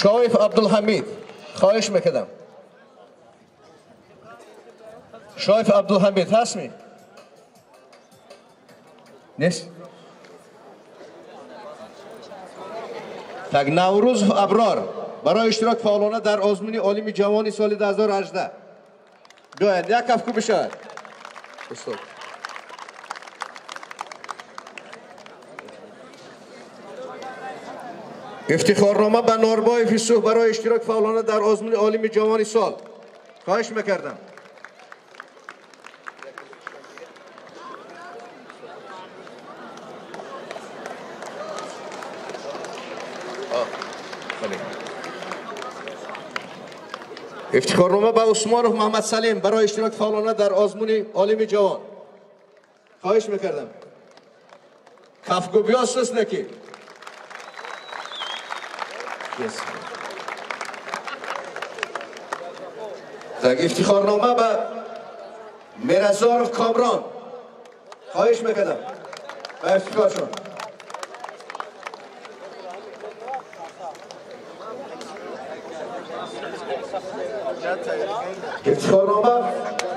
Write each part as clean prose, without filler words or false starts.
شایف عبدالحمید خواهش میکنم. شایف عبدالحمید هستی؟ نیست؟ تک نوروز ابرار برای اشتراک فعالانه در آزمون عالمی جوانی سال 2018 بیاید یک کف بشود. افتخارنامه به ناربای فیسوح برای اشتراک فعالانه در آزمون عالمی جوانی سال. خواهش میکردم. افتخارنامه به عثمانوف محمد سلیم برای اشتراک فعالانه در آزمون عالمی جوان. خواهش میکردم. کفگو بیاسوس نکی. در افتخارنامه به میرزاروف کامران. خواهش میکردم. به افتخارشون. افتخارنامه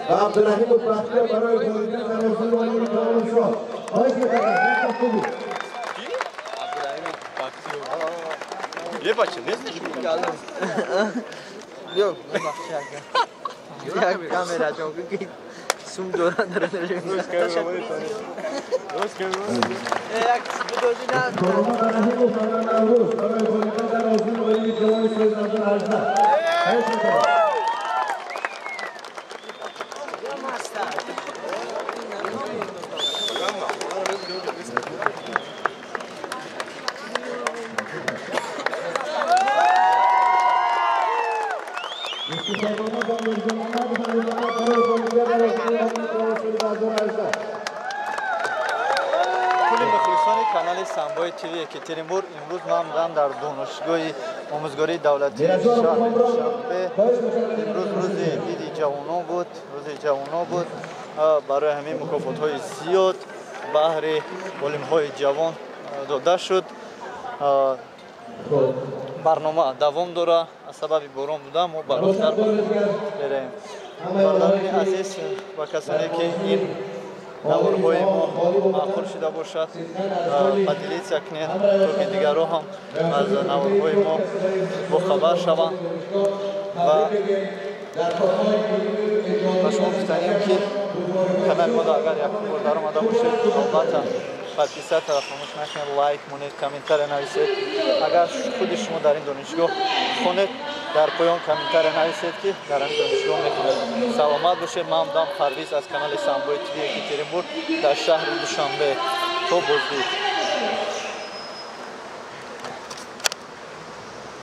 به عبدالرحیم بختیار برای بازیگر در آزمون عالمی جوان سال. خواهش میکردم. یه بچه نیستش میگردم yok ya kamera çok iyi sum dönen کانال سامبای تیوی یکتریمبور امروز ما هم در دانشگاه آموزگاری دولتی شنبه امروز روز عید جوانان بود برای همین مکافات های زیاد بهر علم های جوان داده شد. برنامه دوام داره از سبب باران بوده ما بالاتر بریم. برادران عزیز و کسانی که این نوارهای ما معقول شده باشد پدیلیت یکنین تا که دیگرها هم از نوارهای ما بخبر شوند و شما بستانیم که کانال ما دا اگر یک بار در آمده باشید البته پادکست طرف فراموش نکنید لایک مونید کامنتر نویسید. اگر خود شما در این دانشگاه خونید در پایان کامنتر نویسید که در این دانشگاه میخونید. سلامت باشید. من همدان پرویز از کانال سامبای تیوی یکتریمبور در شهر دوشنبه تا بازدید.